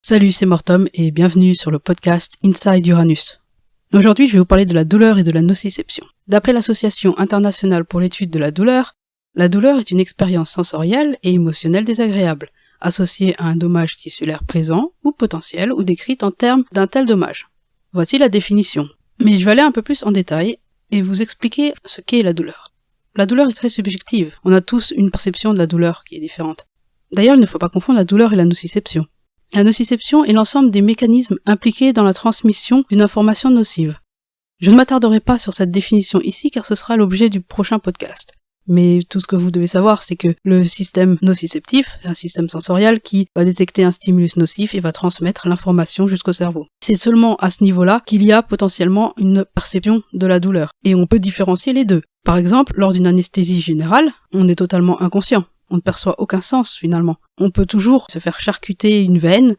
Salut, c'est Mortom et bienvenue sur le podcast Inside Uranus. Aujourd'hui, je vais vous parler de la douleur et de la nociception. D'après l'Association internationale pour l'étude de la douleur est une expérience sensorielle et émotionnelle désagréable, associée à un dommage tissulaire présent ou potentiel ou décrite en termes d'un tel dommage. Voici la définition. Mais je vais aller un peu plus en détail et vous expliquer ce qu'est la douleur. La douleur est très subjective. On a tous une perception de la douleur qui est différente. D'ailleurs, il ne faut pas confondre la douleur et la nociception. La nociception est l'ensemble des mécanismes impliqués dans la transmission d'une information nocive. Je ne m'attarderai pas sur cette définition ici car ce sera l'objet du prochain podcast. Mais tout ce que vous devez savoir, c'est que le système nociceptif, c'est un système sensoriel qui va détecter un stimulus nocif et va transmettre l'information jusqu'au cerveau. C'est seulement à ce niveau-là qu'il y a potentiellement une perception de la douleur. Et on peut différencier les deux. Par exemple, lors d'une anesthésie générale, on est totalement inconscient. On ne perçoit aucun sens finalement. On peut toujours se faire charcuter une veine,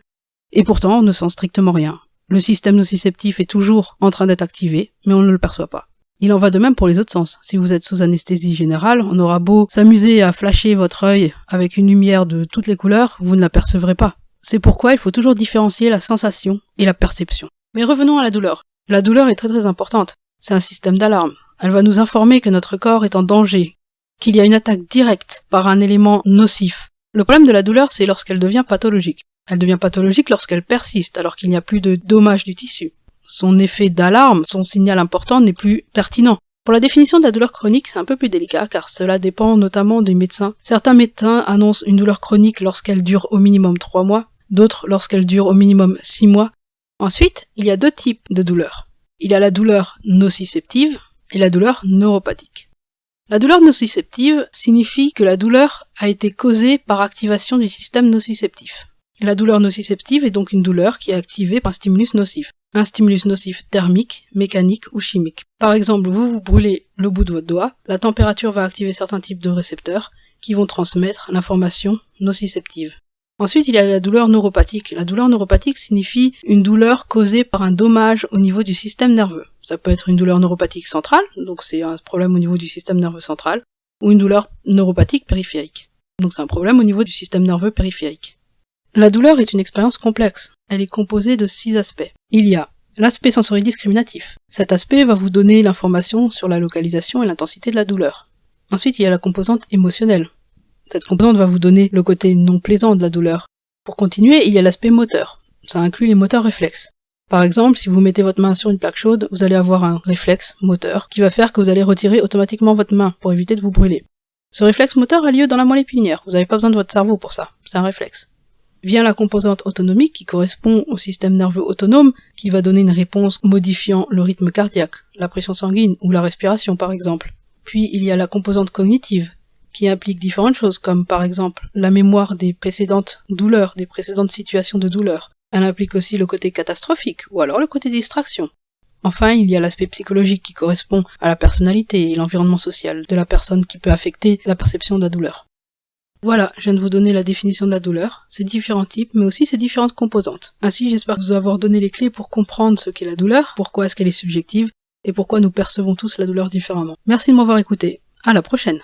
et pourtant on ne sent strictement rien. Le système nociceptif est toujours en train d'être activé, mais on ne le perçoit pas. Il en va de même pour les autres sens. Si vous êtes sous anesthésie générale, on aura beau s'amuser à flasher votre œil avec une lumière de toutes les couleurs, vous ne la percevrez pas. C'est pourquoi il faut toujours différencier la sensation et la perception. Mais revenons à la douleur. La douleur est très importante. C'est un système d'alarme. Elle va nous informer que notre corps est en danger, qu'il y a une attaque directe par un élément nocif. Le problème de la douleur, c'est lorsqu'elle devient pathologique. Elle devient pathologique lorsqu'elle persiste, alors qu'il n'y a plus de dommage du tissu. Son effet d'alarme, son signal important n'est plus pertinent. Pour la définition de la douleur chronique, c'est un peu plus délicat, car cela dépend notamment des médecins. Certains médecins annoncent une douleur chronique lorsqu'elle dure au minimum 3 mois, d'autres lorsqu'elle dure au minimum 6 mois. Ensuite, il y a 2 types de douleurs. Il y a la douleur nociceptive et la douleur neuropathique. La douleur nociceptive signifie que la douleur a été causée par activation du système nociceptif. La douleur nociceptive est donc une douleur qui est activée par un stimulus nocif. Un stimulus nocif thermique, mécanique ou chimique. Par exemple, vous brûlez le bout de votre doigt, la température va activer certains types de récepteurs qui vont transmettre l'information nociceptive. Ensuite, il y a la douleur neuropathique. La douleur neuropathique signifie une douleur causée par un dommage au niveau du système nerveux. Ça peut être une douleur neuropathique centrale, donc c'est un problème au niveau du système nerveux central, ou une douleur neuropathique périphérique. Donc c'est un problème au niveau du système nerveux périphérique. La douleur est une expérience complexe. Elle est composée de 6 aspects. Il y a l'aspect sensori-discriminatif. Cet aspect va vous donner l'information sur la localisation et l'intensité de la douleur. Ensuite, il y a la composante émotionnelle. Cette composante va vous donner le côté non plaisant de la douleur. Pour continuer, il y a l'aspect moteur. Ça inclut les moteurs réflexes. Par exemple, si vous mettez votre main sur une plaque chaude, vous allez avoir un réflexe moteur qui va faire que vous allez retirer automatiquement votre main pour éviter de vous brûler. Ce réflexe moteur a lieu dans la moelle épinière. Vous n'avez pas besoin de votre cerveau pour ça. C'est un réflexe. Vient la composante autonomique qui correspond au système nerveux autonome qui va donner une réponse modifiant le rythme cardiaque, la pression sanguine ou la respiration par exemple. Puis il y a la composante cognitive qui implique différentes choses, comme par exemple la mémoire des précédentes douleurs, des précédentes situations de douleur. Elle implique aussi le côté catastrophique, ou alors le côté distraction. Enfin, il y a l'aspect psychologique qui correspond à la personnalité et l'environnement social de la personne qui peut affecter la perception de la douleur. Voilà, je viens de vous donner la définition de la douleur, ses différents types, mais aussi ses différentes composantes. Ainsi, j'espère vous avoir donné les clés pour comprendre ce qu'est la douleur, pourquoi est-ce qu'elle est subjective, et pourquoi nous percevons tous la douleur différemment. Merci de m'avoir écouté. À la prochaine!